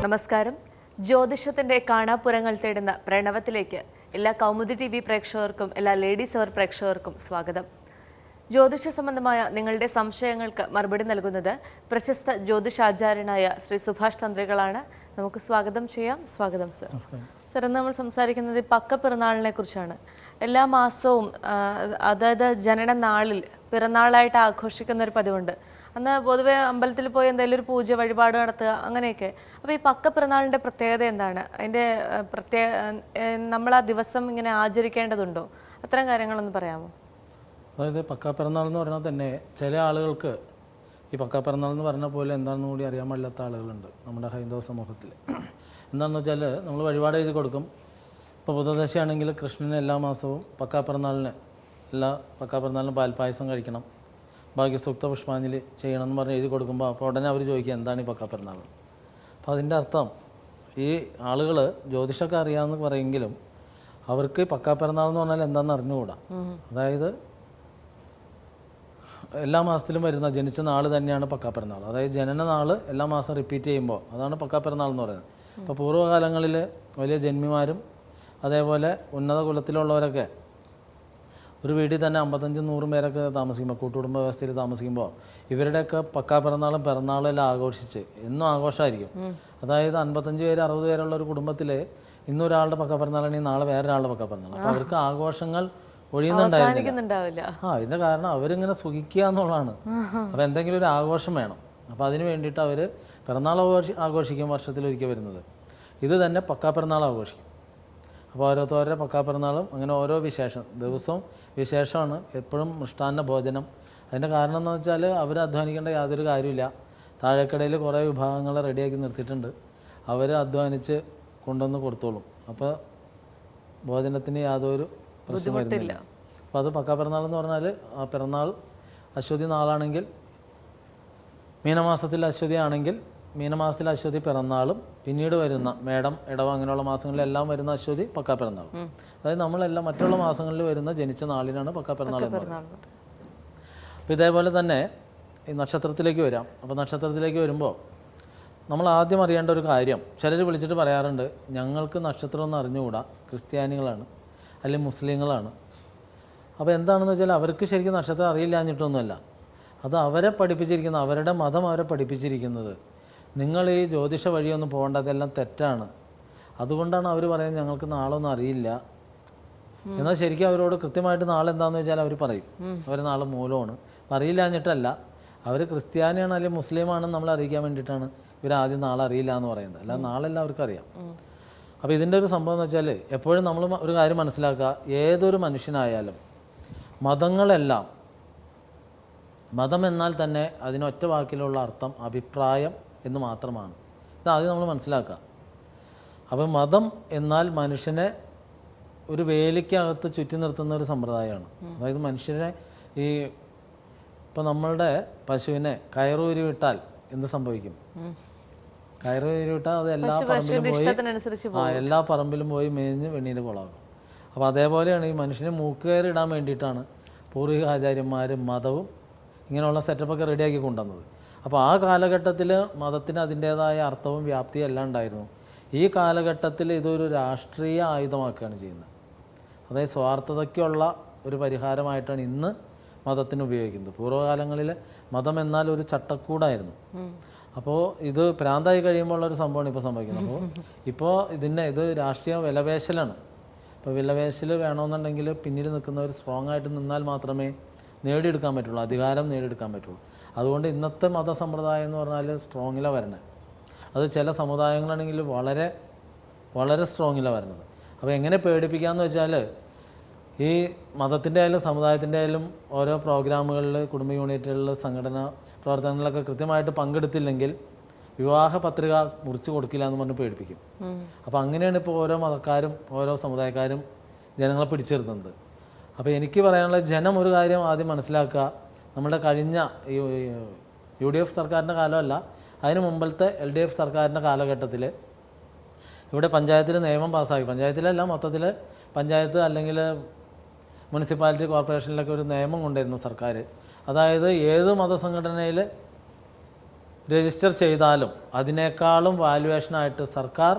നമസ്കാരം. ജ്യോതിഷത്തിന്റെ കാണാപ്പുറങ്ങൾ തേടുന്ന പ്രണവത്തിലേക്ക് എല്ലാ കൗമുദി TV പ്രേക്ഷകർക്കും എല്ലാ ലേഡീസ് അവർ പ്രേക്ഷകർക്കും സ്വാഗതം. ജ്യോതിഷ സംബന്ധമായ നിങ്ങളുടെ സംശയങ്ങൾക്ക് മറുപടി നൽകുന്നത് പ്രശസ്ത ജ്യോതിഷാചാര്യനായ ശ്രീ സുഭാഷ് തന്ത്രികളാണ്. നമുക്ക് സ്വാഗതം ചെയ്യാം. സ്വാഗതം സർ. സർ, ഇന്ന് നമ്മൾ സംസാരിക്കുന്നത് പക്കപ്പിറന്നാളിനെ കുറിച്ചാണ്. എല്ലാ മാസവും അതായത് ജനന നാളിൽ പിറന്നാളായിട്ട് ആഘോഷിക്കുന്ന ഒരു പതിവുണ്ട്. അന്ന് പൊതുവെ അമ്പലത്തിൽ പോയി എന്തെങ്കിലും ഒരു പൂജ വഴിപാട് നടത്തുക അങ്ങനെയൊക്കെ. അപ്പോൾ ഈ പക്കപ്പിറന്നാളിൻ്റെ പ്രത്യേകത എന്താണ്? അതിൻ്റെ നമ്മൾ ആ ദിവസം ഇങ്ങനെ ആചരിക്കേണ്ടതുണ്ടോ? അത്തരം കാര്യങ്ങളൊന്ന് പറയാമോ? അതായത് പക്കാപ്പിറന്നാൾ എന്ന് പറഞ്ഞാൽ തന്നെ ചില ആളുകൾക്ക് ഈ പക്കാപ്പിറന്നാൾ എന്ന് പറഞ്ഞ പോലെ എന്താണെന്ന് കൂടി അറിയാൻ പാടില്ലാത്ത ആളുകളുണ്ട് നമ്മുടെ ഹൈന്ദവ സമൂഹത്തിൽ. എന്താണെന്ന് വെച്ചാൽ നമ്മൾ വഴിപാട് എഴുതി കൊടുക്കും. ഇപ്പോൾ ബുധദശയാണെങ്കിൽ കൃഷ്ണന് എല്ലാ മാസവും പക്കാപ്പിറന്നാളിന് പാൽപ്പായസം കഴിക്കണം, ബാക്കി സൂക്ത പുഷ്പാഞ്ജലി ചെയ്യണം എന്ന് പറഞ്ഞ് എഴുതി കൊടുക്കുമ്പോൾ അപ്പോൾ ഉടനെ അവർ ചോദിക്കുക എന്താണ് ഈ പക്കാപ്പിറന്നാൾ. അപ്പോൾ അതിൻ്റെ അർത്ഥം ഈ ആളുകൾ ജ്യോതിഷമൊക്കെ അറിയാമെന്ന് പറയുമെങ്കിലും അവർക്ക് പക്കാപ്പിറന്നാൾ എന്ന് പറഞ്ഞാൽ എന്താണെന്ന് അറിഞ്ഞുകൂടാ. അതായത് എല്ലാ മാസത്തിലും വരുന്ന ജനിച്ച നാൾ തന്നെയാണ് പക്കാപ്പിറന്നാൾ. അതായത് ജനന നാൾ എല്ലാ മാസം റിപ്പീറ്റ് ചെയ്യുമ്പോൾ അതാണ് പക്കാപ്പിറന്നാൾ എന്ന് പറയുന്നത്. അപ്പോൾ പൂർവ്വകാലങ്ങളിൽ വലിയ ജന്മിമാരും അതേപോലെ ഉന്നത കുലത്തിലുള്ളവരൊക്കെ ഒരു വീട്ടിൽ തന്നെ 55-100 പേരൊക്കെ താമസിക്കുമ്പോൾ, കൂട്ടുകുടുംബ വ്യവസ്ഥയിൽ താമസിക്കുമ്പോൾ ഇവരുടെയൊക്കെ പക്കാപ്പിറന്നാളും പിറന്നാളും എല്ലാം ആഘോഷിച്ച് എന്നും ആഘോഷമായിരിക്കും. അതായത് 55 പേര് 60 പേരുള്ള ഒരു കുടുംബത്തിൽ ഇന്നൊരാളുടെ പക്കാപ്പിറന്നാളാണെങ്കിൽ നാളെ വേറൊരാളുടെ പക്കാപ്പിറന്നാൾ. അപ്പോൾ അവർക്ക് ആഘോഷങ്ങൾ ഒഴിയുന്നുണ്ടായിരുന്നില്ല. ഇതിൻ്റെ കാരണം അവരിങ്ങനെ സുഖിക്കുക എന്നുള്ളതാണ്. അപ്പോൾ എന്തെങ്കിലും ഒരു ആഘോഷം വേണം. അപ്പോൾ അതിന് വേണ്ടിയിട്ട് അവർ പിറന്നാൾ ആഘോഷിക്കും, വർഷത്തിലൊരിക്കൽ വരുന്നത്. ഇത് തന്നെ പക്കാപ്പിറന്നാൾ ആഘോഷിക്കും. അപ്പോൾ ഓരോരുത്തരുടെ പക്കാപ്പിറന്നാളും അങ്ങനെ ഓരോ ദിവസവും വിശേഷമാണ്. എപ്പോഴും മൃഷ്ടാന്ന ഭോജനം. അതിൻ്റെ കാരണം എന്ന് വെച്ചാൽ അവർ അധ്വാനിക്കേണ്ട യാതൊരു കാര്യമില്ല. താഴേക്കടയിൽ കുറേ വിഭാഗങ്ങൾ റെഡിയാക്കി നിർത്തിയിട്ടുണ്ട്. അവർ അധ്വാനിച്ച് കൊണ്ടുവന്ന് കൊടുത്തോളും. അപ്പോൾ ഭോജനത്തിന് യാതൊരു പ്രശ്നം വരുന്നില്ല. അപ്പോൾ അത് പക്കാപ്പിറന്നാൾ എന്ന് പറഞ്ഞാൽ ആ പിറന്നാൾ അശ്വതി നാളാണെങ്കിൽ, മീനമാസത്തിൽ അശ്വതി ആണെങ്കിൽ മീനമാസത്തിൽ അശ്വതി പിറന്നാളും പിന്നീട് വരുന്ന മേടം, ഇടവ അങ്ങനെയുള്ള മാസങ്ങളിലെല്ലാം വരുന്ന അശ്വതി പക്കാപ്പിറന്നാളും. അതായത് നമ്മളെല്ലാം മറ്റുള്ള മാസങ്ങളിൽ വരുന്ന ജനിച്ച നാളിനാണ് പക്കാപ്പിറന്നാൾ എന്ന് പറയുന്നത്. അപ്പോൾ ഇതേപോലെ തന്നെ ഈ നക്ഷത്രത്തിലേക്ക് വരാം. അപ്പോൾ നക്ഷത്രത്തിലേക്ക് വരുമ്പോൾ നമ്മൾ ആദ്യം അറിയേണ്ട ഒരു കാര്യം, ചിലർ വിളിച്ചിട്ട് പറയാറുണ്ട് ഞങ്ങൾക്ക് നക്ഷത്രം ഒന്നും അറിഞ്ഞുകൂടാ, ക്രിസ്ത്യാനികളാണ് അല്ലെങ്കിൽ മുസ്ലിങ്ങളാണ്. അപ്പോൾ എന്താണെന്ന് വെച്ചാൽ അവർക്ക് ശരിക്കും നക്ഷത്രം അറിയില്ല എന്നിട്ടൊന്നുമല്ല. അത് അവരെ പഠിപ്പിച്ചിരിക്കുന്ന, അവരുടെ മതം അവരെ പഠിപ്പിച്ചിരിക്കുന്നത് നിങ്ങൾ ഈ ജ്യോതിഷ വഴിയൊന്നും പോകേണ്ട, അതെല്ലാം തെറ്റാണ്. അതുകൊണ്ടാണ് അവർ പറയുന്നത് ഞങ്ങൾക്ക് നാളൊന്നും അറിയില്ല. എന്നാൽ ശരിക്കും അവരോട് കൃത്യമായിട്ട് നാളെ എന്താണെന്ന് വെച്ചാൽ അവർ പറയും അവർ നാളെ മൂലമാണ്. അറിയില്ല എന്നിട്ടല്ല, അവർ ക്രിസ്ത്യാനിയാണ് അല്ലെങ്കിൽ മുസ്ലിമാണെന്ന് നമ്മളെ അറിയിക്കാൻ വേണ്ടിയിട്ടാണ് ഇവർ ആദ്യം നാളെ അറിയില്ല എന്ന് പറയുന്നത്. അല്ലാതെ നാളെ എല്ലാവർക്കും അറിയാം. അപ്പോൾ ഇതിൻ്റെ ഒരു സംഭവം എന്ന് വെച്ചാൽ എപ്പോഴും നമ്മൾ ഒരു കാര്യം മനസ്സിലാക്കുക, ഏതൊരു മനുഷ്യനായാലും മതങ്ങളെല്ലാം, മതം എന്നാൽ തന്നെ അതിനൊറ്റ വാക്കിലുള്ള അർത്ഥം അഭിപ്രായം എന്ന് മാത്രമാണ്. ഇതാദ്യം നമ്മൾ മനസ്സിലാക്കുക. അപ്പോൾ മതം എന്നാൽ മനുഷ്യനെ ഒരു വേലിക്കകത്ത് ചുറ്റി നിർത്തുന്ന ഒരു സമ്പ്രദായമാണ്. അതായത് മനുഷ്യനെ ഇപ്പോൾ നമ്മളുടെ പശുവിനെ കയറൂരി വിട്ടാൽ എന്ത് സംഭവിക്കും? കയറൂരി വിട്ടാൽ അത് എല്ലാ പറമ്പിലും പോയി മേഞ്ഞ് വെണ്ണീര് കൊളാകും. അപ്പോൾ അതേപോലെയാണ് ഈ മനുഷ്യനെ മൂക്കുകയറിടാൻ വേണ്ടിയിട്ടാണ് പൂർവിക ആചാര്യന്മാരും മതവും ഇങ്ങനെയുള്ള സെറ്റപ്പൊക്കെ റെഡിയാക്കി കൊണ്ടുവന്നത്. അപ്പോൾ ആ കാലഘട്ടത്തിൽ മതത്തിന് അതിൻ്റേതായ അർത്ഥവും വ്യാപ്തിയും എല്ലാം ഉണ്ടായിരുന്നു. ഈ കാലഘട്ടത്തിൽ ഇതൊരു രാഷ്ട്രീയ ആയുധമാക്കുകയാണ് ചെയ്യുന്നത്. അതായത് സ്വാർത്ഥതയ്ക്കുള്ള ഒരു പരിഹാരമായിട്ടാണ് ഇന്ന് മതത്തിന് ഉപയോഗിക്കുന്നത്. പൂർവ്വകാലങ്ങളിൽ മതം എന്നാൽ ഒരു ചട്ടക്കൂടായിരുന്നു. അപ്പോൾ ഇത് ഭ്രാന്തായി കഴിയുമ്പോൾ ഒരു സംഭവമാണ് ഇപ്പോൾ സംഭവിക്കുന്നത്. അപ്പോൾ ഇത് രാഷ്ട്രീയ വിലപേശലാണ്. ഇപ്പോൾ വിലപേശൽ വേണമെന്നുണ്ടെങ്കിൽ പിന്നിൽ നിൽക്കുന്നവർ സ്ട്രോങ് ആയിട്ട് നിന്നാൽ മാത്രമേ നേടിയെടുക്കാൻ പറ്റുള്ളൂ, അധികാരം നേടിയെടുക്കാൻ പറ്റുള്ളൂ. അതുകൊണ്ട് ഇന്നത്തെ മതസമ്പ്രദായം എന്ന് പറഞ്ഞാൽ സ്ട്രോങ്ങിലാണ് വരണത്. അത് ചില സമുദായങ്ങളാണെങ്കിൽ വളരെ വളരെ സ്ട്രോങ്ങിലാണ് വരുന്നത്. അപ്പോൾ എങ്ങനെ പേടിപ്പിക്കാമെന്ന് വെച്ചാൽ ഈ മതത്തിൻ്റെ ആയാലും സമുദായത്തിൻ്റെ ആയാലും ഓരോ പ്രോഗ്രാമുകളിൽ, കുടുംബ യൂണിറ്റുകളിൽ, സംഘടനാ പ്രവർത്തനങ്ങളിലൊക്കെ കൃത്യമായിട്ട് പങ്കെടുത്തില്ലെങ്കിൽ വിവാഹ പത്രിക മുറിച്ച് കൊടുക്കില്ല എന്ന് പറഞ്ഞ് പേടിപ്പിക്കും. അപ്പോൾ അങ്ങനെയാണ് ഇപ്പോൾ ഓരോ മതക്കാരും ഓരോ സമുദായക്കാരും ജനങ്ങളെ പിടിച്ചിരുത്തുന്നത്. അപ്പോൾ എനിക്ക് പറയാനുള്ള ജനം ഒരു കാര്യം ആദ്യം മനസ്സിലാക്കുക, നമ്മുടെ കഴിഞ്ഞ UDF സർക്കാരിൻ്റെ കാലമല്ല, അതിന് മുമ്പത്തെ LDF സർക്കാരിൻ്റെ കാലഘട്ടത്തിൽ ഇവിടെ പഞ്ചായത്തിൽ നിയമം പാസ്സാക്കി. പഞ്ചായത്തിലല്ല, മൊത്തത്തിൽ പഞ്ചായത്ത് അല്ലെങ്കിൽ മുനിസിപ്പാലിറ്റി കോർപ്പറേഷനിലൊക്കെ ഒരു നിയമം കൊണ്ടുവരുന്നു സർക്കാർ. അതായത് ഏത് മതസംഘടനയിൽ രജിസ്റ്റർ ചെയ്താലും അതിനേക്കാളും വാല്യുവേഷനായിട്ട് സർക്കാർ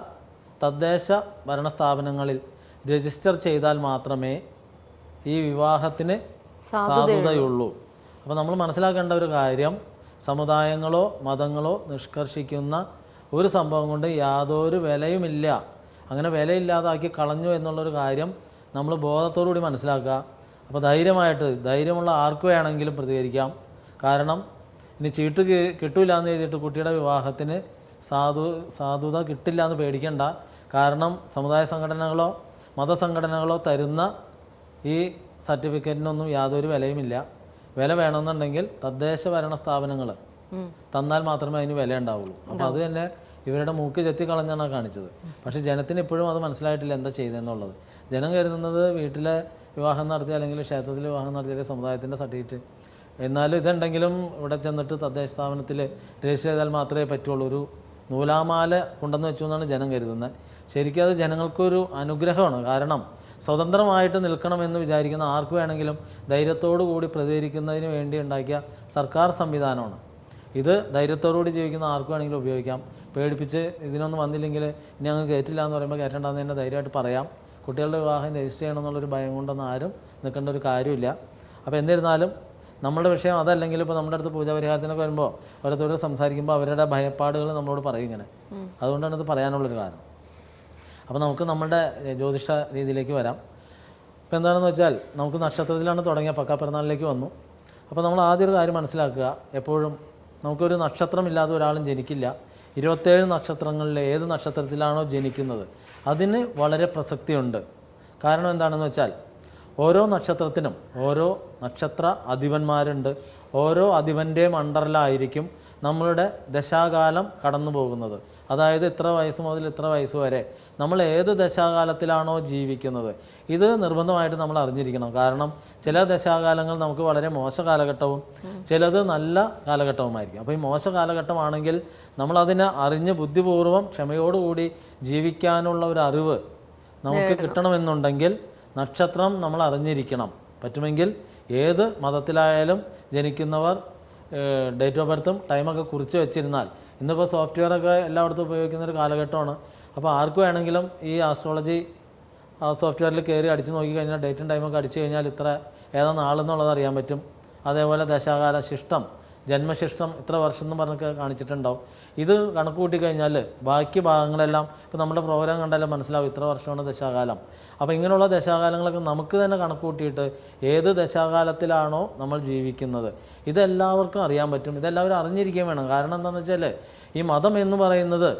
തദ്ദേശ ഭരണ സ്ഥാപനങ്ങളിൽ രജിസ്റ്റർ ചെയ്താൽ മാത്രമേ ഈ വിവാഹത്തിന് സാധുതയുള്ളൂ. അപ്പോൾ നമ്മൾ മനസ്സിലാക്കേണ്ട ഒരു കാര്യം, സമുദായങ്ങളോ മതങ്ങളോ നിഷ്കർഷിക്കുന്ന ഒരു സംഭവം കൊണ്ട് യാതൊരു വിലയുമില്ല. അങ്ങനെ വിലയില്ലാതാക്കി കളഞ്ഞു എന്നുള്ളൊരു കാര്യം നമ്മൾ ബോധത്തോടുകൂടി മനസ്സിലാക്കുക. അപ്പോൾ ധൈര്യമുള്ള ആർക്ക് വേണമെങ്കിലും പ്രതികരിക്കാം. കാരണം ഇനി ചീട്ട് കിട്ടില്ല എന്ന് എഴുതിയിട്ട് കുട്ടിയുടെ വിവാഹത്തിന് സാധുത കിട്ടില്ല എന്ന് പേടിക്കണ്ട. കാരണം സമുദായ സംഘടനകളോ മതസംഘടനകളോ തരുന്ന ഈ സർട്ടിഫിക്കറ്റിനൊന്നും യാതൊരു വിലയുമില്ല. വില വേണമെന്നുണ്ടെങ്കിൽ തദ്ദേശ ഭരണ സ്ഥാപനങ്ങൾ തന്നാൽ മാത്രമേ അതിന് വില ഉണ്ടാവുള്ളൂ. അപ്പോൾ അത് തന്നെ ഇവരുടെ മൂക്ക് ചെത്തി കളഞ്ഞാണ് കാണിച്ചത്. പക്ഷേ ജനത്തിന് ഇപ്പോഴും അത് മനസ്സിലായിട്ടില്ല എന്താ ചെയ്തതെന്നുള്ളത്. ജനം കരുതുന്നത് വീട്ടിലെ വിവാഹം നടത്തി അല്ലെങ്കിൽ ക്ഷേത്രത്തിൽ വിവാഹം നടത്തിയ സമുദായത്തിൻ്റെ സർട്ടിഫിക്കറ്റ്, എന്നാലും ഇതുണ്ടെങ്കിലും ഇവിടെ ചെന്നിട്ട് തദ്ദേശ സ്ഥാപനത്തിൽ രജിസ്റ്റർ ചെയ്താൽ മാത്രമേ പറ്റുള്ളൂ. ഒരു നൂലാമാല കൊണ്ടെന്ന് വെച്ചു എന്നാണ് ജനം കരുതുന്നത്. ശരിക്കും അത് ജനങ്ങൾക്കൊരു അനുഗ്രഹമാണ്. കാരണം സ്വതന്ത്രമായിട്ട് നിൽക്കണമെന്ന് വിചാരിക്കുന്ന ആർക്ക് വേണമെങ്കിലും ധൈര്യത്തോടു കൂടി പ്രതികരിക്കുന്നതിന് വേണ്ടി ഉണ്ടാക്കിയ സർക്കാർ സംവിധാനമാണ് ഇത്. ധൈര്യത്തോടുകൂടി ജീവിക്കുന്ന ആർക്ക് വേണമെങ്കിലും ഉപയോഗിക്കാം. പേടിപ്പിച്ച് ഇതിനൊന്നും വന്നില്ലെങ്കിൽ ഇനി അങ്ങ് കയറ്റില്ല എന്ന് പറയുമ്പോൾ കയറ്റേണ്ടെന്ന് തന്നെ ധൈര്യമായിട്ട് പറയാം. കുട്ടികളുടെ വിവാഹം രജിസ്റ്റർ ചെയ്യണം എന്നുള്ളൊരു ഭയം കൊണ്ടൊന്നും ആരും നിൽക്കേണ്ട ഒരു കാര്യമില്ല. അപ്പോൾ എന്നിരുന്നാലും നമ്മളുടെ വിഷയം അതല്ലെങ്കിൽ ഇപ്പോൾ നമ്മുടെ അടുത്ത് പൂജാപരിഹാരത്തിനൊക്കെ വരുമ്പോൾ ഓരോരുത്തരോട് സംസാരിക്കുമ്പോൾ അവരുടെ ഭയപ്പാടുകൾ നമ്മളോട് പറയും ഇങ്ങനെ. അതുകൊണ്ടാണ് ഇത് പറയാനുള്ളൊരു കാരണം. അപ്പോൾ നമുക്ക് നമ്മുടെ ജ്യോതിഷ രീതിയിലേക്ക് വരാം. ഇപ്പോൾ എന്താണെന്ന് വെച്ചാൽ നമുക്ക് നക്ഷത്രത്തിലാണ് തുടങ്ങിയ പക്കാപ്പിറന്നാളിലേക്ക് വന്നു. അപ്പോൾ നമ്മൾ ആദ്യം ഒരു കാര്യം മനസ്സിലാക്കുക, എപ്പോഴും നമുക്കൊരു നക്ഷത്രമില്ലാതെ ഒരാളും ജനിക്കില്ല. 27 നക്ഷത്രങ്ങളിൽ ഏത് നക്ഷത്രത്തിലാണോ ജനിക്കുന്നത് അതിന് വളരെ പ്രസക്തിയുണ്ട്. കാരണം എന്താണെന്ന് വെച്ചാൽ ഓരോ നക്ഷത്രത്തിനും ഓരോ നക്ഷത്ര അധിപന്മാരുണ്ട്. ഓരോ അധിപൻ്റെയും അണ്ടറിലായിരിക്കും നമ്മളുടെ ദശാകാലം കടന്നു പോകുന്നത്. അതായത് ഇത്ര വയസ്സ് മുതൽ ഇത്ര വയസ്സ് വരെ നമ്മൾ ഏത് ദശാകാലത്തിലാണോ ജീവിക്കുന്നത് ഇത് നിർബന്ധമായിട്ട് നമ്മൾ അറിഞ്ഞിരിക്കണം. കാരണം ചില ദശാകാലങ്ങൾ നമുക്ക് വളരെ മോശ കാലഘട്ടവും ചിലത് നല്ല കാലഘട്ടവുമായിരിക്കും. അപ്പോൾ ഈ മോശ കാലഘട്ടമാണെങ്കിൽ നമ്മളതിനെ അറിഞ്ഞ് ബുദ്ധിപൂർവ്വം ക്ഷമയോടുകൂടി ജീവിക്കാനുള്ള ഒരു അറിവ് നമുക്ക് കിട്ടണമെന്നുണ്ടെങ്കിൽ നക്ഷത്രം നമ്മൾ അറിഞ്ഞിരിക്കണം. പറ്റുമെങ്കിൽ ഏത് മതത്തിലായാലും ജനിക്കുന്നവർ ഡേറ്റ് ഓഫ് ബർത്തും ടൈമൊക്കെ കുറിച്ച് വെച്ചിരുന്നാൽ, ഇന്നിപ്പോൾ സോഫ്റ്റ്വെയറൊക്കെ എല്ലായിടത്തും ഉപയോഗിക്കുന്ന ഒരു കാലഘട്ടമാണ്. അപ്പോൾ ആർക്ക് വേണമെങ്കിലും ഈ ആസ്ട്രോളജി സോഫ്റ്റ്വെയറിൽ കയറി അടിച്ച് നോക്കിക്കഴിഞ്ഞാൽ ഡേറ്റും ടൈമൊക്കെ അടിച്ചു കഴിഞ്ഞാൽ ഇത്ര ഏതാ നാളെന്നുള്ളത് അറിയാൻ പറ്റും. അതേപോലെ ദശാകാല ശിഷ്ടം, ജന്മശിഷ്ടം ഇത്ര വർഷം എന്ന് പറഞ്ഞൊക്കെ കാണിച്ചിട്ടുണ്ടാവും. ഇത് കണക്ക് കൂട്ടിക്കഴിഞ്ഞാൽ ബാക്കി ഭാഗങ്ങളെല്ലാം ഇപ്പോൾ നമ്മുടെ പ്രോഗ്രാം കണ്ടാലും മനസ്സിലാവും ഇത്ര വർഷമാണ് ദശാകാലം. അപ്പോൾ ഇങ്ങനെയുള്ള ദശാകാലങ്ങളൊക്കെ നമുക്ക് തന്നെ കണക്ക് കൂട്ടിയിട്ട് ഏത് ദശാകാലത്തിലാണോ നമ്മൾ ജീവിക്കുന്നത് ഇതെല്ലാവർക്കും അറിയാൻ പറ്റും. ഇതെല്ലാവരും അറിഞ്ഞിരിക്കുകയും വേണം. കാരണം എന്താണെന്ന് വെച്ചാൽ ഈ മതം എന്ന് പറയുന്നത്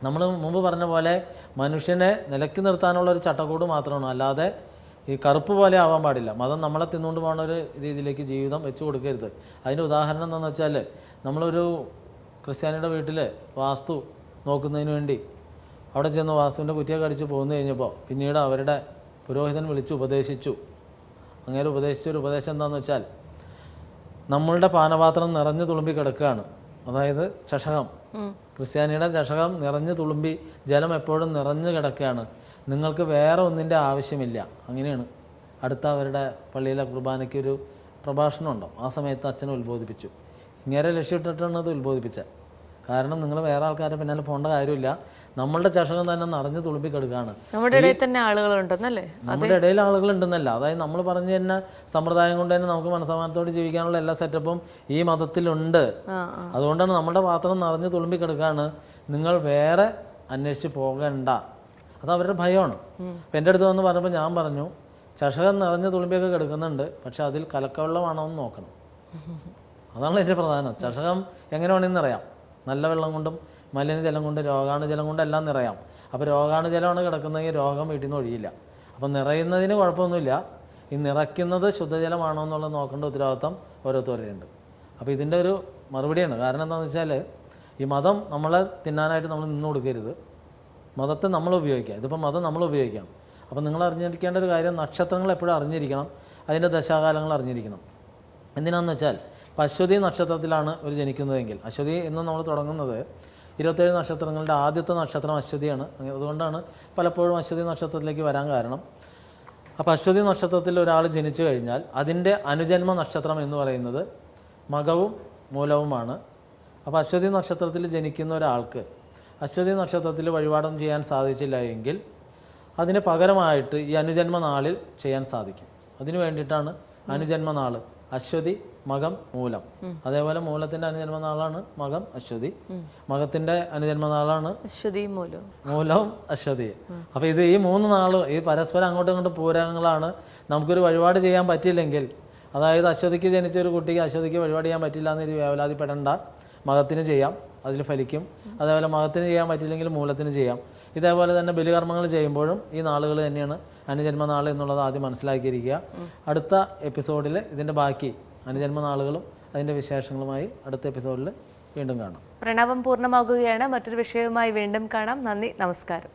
നമ്മൾ മുമ്പ് പറഞ്ഞ പോലെ മനുഷ്യനെ നിലയ്ക്ക് നിർത്താനുള്ളൊരു ചട്ടക്കൂട് മാത്രമാണ്. അല്ലാതെ ഈ കറുപ്പ് പോലെ ആവാൻ പാടില്ല. മതം നമ്മളെ തിന്നുകൊണ്ട് പോകുന്ന ഒരു രീതിയിലേക്ക് ജീവിതം വെച്ച് കൊടുക്കരുത്. അതിൻ്റെ ഉദാഹരണം എന്താണെന്ന് വെച്ചാൽ നമ്മളൊരു ക്രിസ്ത്യാനിയുടെ വീട്ടിൽ വാസ്തു നോക്കുന്നതിന് വേണ്ടി അവിടെ ചെന്ന് വാസ്തുവിൻ്റെ കുറ്റിയൊക്കെ അടിച്ച് പോന്നു കഴിഞ്ഞപ്പോൾ പിന്നീട് അവരുടെ പുരോഹിതൻ വിളിച്ച് ഉപദേശിച്ചു. അങ്ങനെ ഉപദേശിച്ചൊരു ഉപദേശം എന്താണെന്ന് വെച്ചാൽ നമ്മളുടെ പാനപാത്രം നിറഞ്ഞു തുളുമ്പി കിടക്കുകയാണ്. അതായത് ചഷകം, ക്രിസ്ത്യാനിയുടെ ചഷകം നിറഞ്ഞു തുളുമ്പി ജലം എപ്പോഴും നിറഞ്ഞു കിടക്കുകയാണ്. നിങ്ങൾക്ക് വേറെ ഒന്നിൻ്റെ ആവശ്യമില്ല. അങ്ങനെയാണ് അടുത്ത അവരുടെ പള്ളിയിലെ കുർബാനയ്ക്ക് ഒരു പ്രഭാഷണം ഉണ്ടോ, ആ സമയത്ത് അച്ഛനെ ഉത്ബോധിപ്പിച്ചു. ഇങ്ങനെ ലക്ഷ്യമിട്ടിട്ടാണ് അത് ഉത്ബോധിപ്പിച്ചത്. കാരണം നിങ്ങൾ വേറെ ആൾക്കാരെ പിന്നാലെ പോകേണ്ട കാര്യമില്ല. നമ്മളുടെ ചഷകം തന്നെ നിറഞ്ഞു തുളുമ്പി കിടക്കുകയാണ്. നമ്മുടെ ഇടയിൽ തന്നെ ആളുകളുണ്ടെന്നല്ലേ? നമ്മുടെ ഇടയിൽ ആളുകളുണ്ടെന്നല്ല, അതായത് നമ്മൾ പറഞ്ഞു തന്നെ സമ്പ്രദായം കൊണ്ട് തന്നെ നമുക്ക് മനസ്സമാനത്തോട് ജീവിക്കാനുള്ള എല്ലാ സെറ്റപ്പും ഈ മതത്തിലുണ്ട്. അതുകൊണ്ടാണ് നമ്മുടെ പാത്രം നിറഞ്ഞു തുളുമ്പി കിടക്കുകയാണ്, നിങ്ങൾ വേറെ അന്വേഷിച്ച് പോകണ്ട. അത് അവരുടെ ഭയമാണ്. അപ്പം എൻ്റെ അടുത്ത് വന്ന് പറഞ്ഞപ്പോൾ ഞാൻ പറഞ്ഞു ചഷകം നിറഞ്ഞു തുളുമ്പിയൊക്കെ കിടക്കുന്നുണ്ട്, പക്ഷെ അതിൽ കലക്കവെള്ളമാണോ എന്ന് നോക്കണം. അതാണ് ഏറ്റവും പ്രധാനം. ചഷകം എങ്ങനെ വേണമെന്ന് അറിയാം. നല്ല വെള്ളം കൊണ്ടും മലിനജലം കൊണ്ട് രോഗാണുജലം കൊണ്ടും എല്ലാം നിറയാം. അപ്പോൾ രോഗാണുജലമാണ് കിടക്കുന്നതെങ്കിൽ രോഗം വീട്ടിൽ നിന്ന് ഒഴിയില്ല. അപ്പം നിറയുന്നതിന് കുഴപ്പമൊന്നുമില്ല. ഈ നിറയ്ക്കുന്നത് ശുദ്ധജലമാണോ എന്നുള്ളത് നോക്കേണ്ട ഉത്തരവാദിത്വം ഓരോരുത്തരുണ്ട്. അപ്പോൾ ഇതിൻ്റെ ഒരു മറുപടിയാണ്. കാരണം എന്താണെന്ന് വെച്ചാൽ ഈ മതം നമ്മളെ തിന്നാനായിട്ട് നമ്മൾ നിന്ന് കൊടുക്കരുത്. മതത്തെ നമ്മൾ ഉപയോഗിക്കുക. ഇതിപ്പോൾ മതം നമ്മൾ ഉപയോഗിക്കാം. അപ്പോൾ നിങ്ങൾ അറിഞ്ഞിരിക്കേണ്ട ഒരു കാര്യം, നക്ഷത്രങ്ങൾ എപ്പോഴും അറിഞ്ഞിരിക്കണം, അതിൻ്റെ ദശാകാലങ്ങൾ അറിഞ്ഞിരിക്കണം. എന്തിനാണെന്ന് വെച്ചാൽ ഇപ്പോൾ അശ്വതി നക്ഷത്രത്തിലാണ് ഒരു ജനിക്കുന്നതെങ്കിൽ, അശ്വതി എന്ന് നമ്മൾ തുടങ്ങുന്നത് 27 നക്ഷത്രങ്ങളുടെ ആദ്യത്തെ നക്ഷത്രം അശ്വതിയാണ്. അതുകൊണ്ടാണ് പലപ്പോഴും അശ്വതി നക്ഷത്രത്തിലേക്ക് വരാൻ കാരണം. അപ്പോൾ അശ്വതി നക്ഷത്രത്തിൽ ഒരാൾ ജനിച്ചു കഴിഞ്ഞാൽ അതിൻ്റെ അനുജന്മ നക്ഷത്രം എന്ന് പറയുന്നത് മകവും മൂലവുമാണ്. അപ്പോൾ അശ്വതി നക്ഷത്രത്തിൽ ജനിക്കുന്ന ഒരാൾക്ക് അശ്വതി നക്ഷത്രത്തിൽ വഴിപാടൊന്നും ചെയ്യാൻ സാധിച്ചില്ല എങ്കിൽ അതിന് പകരമായിട്ട് ഈ അനുജന്മ നാളിൽ ചെയ്യാൻ സാധിക്കും. അതിനു വേണ്ടിയിട്ടാണ് അനുജന്മ നാൾ. അശ്വതി, മകം, മൂലം. അതേപോലെ മൂലത്തിൻ്റെ അനുജന്മ നാളാണ് മകം, അശ്വതി. മകത്തിൻ്റെ അനുജന്മ നാളാണ് അശ്വതി, മൂലവും അശ്വതി. അപ്പോൾ ഇത് ഈ 3 നാളും ഈ പരസ്പരം അങ്ങോട്ടും ഇങ്ങോട്ടും പൂരകങ്ങളാണ്. നമുക്കൊരു വഴിപാട് ചെയ്യാൻ പറ്റിയില്ലെങ്കിൽ, അതായത് അശ്വതിക്ക് ജനിച്ച ഒരു കുട്ടിക്ക് അശ്വതിക്ക് വഴിപാട് ചെയ്യാൻ പറ്റില്ല എന്ന് ഇത് വേവലാതിപ്പെടേണ്ട. മകത്തിന് ചെയ്യാം, അതിൽ ഫലിക്കും. അതേപോലെ മകത്തിന് ചെയ്യാൻ പറ്റില്ലെങ്കിൽ മൂലത്തിന് ചെയ്യാം. ഇതേപോലെ തന്നെ ബലികർമ്മങ്ങൾ ചെയ്യുമ്പോഴും ഈ നാളുകൾ തന്നെയാണ് അനുജന്മ നാൾ എന്നുള്ളത് ആദ്യം മനസ്സിലാക്കിയിരിക്കുക. അടുത്ത എപ്പിസോഡിൽ ഇതിൻ്റെ ബാക്കി അനുജന്മ നാളുകളും അതിൻ്റെ വിശേഷങ്ങളുമായി അടുത്ത എപ്പിസോഡിൽ വീണ്ടും കാണാം. പ്രണവം പൂർണ്ണമാകുകയാണ്. മറ്റൊരു വിഷയവുമായി വീണ്ടും കാണാം. നന്ദി, നമസ്കാരം.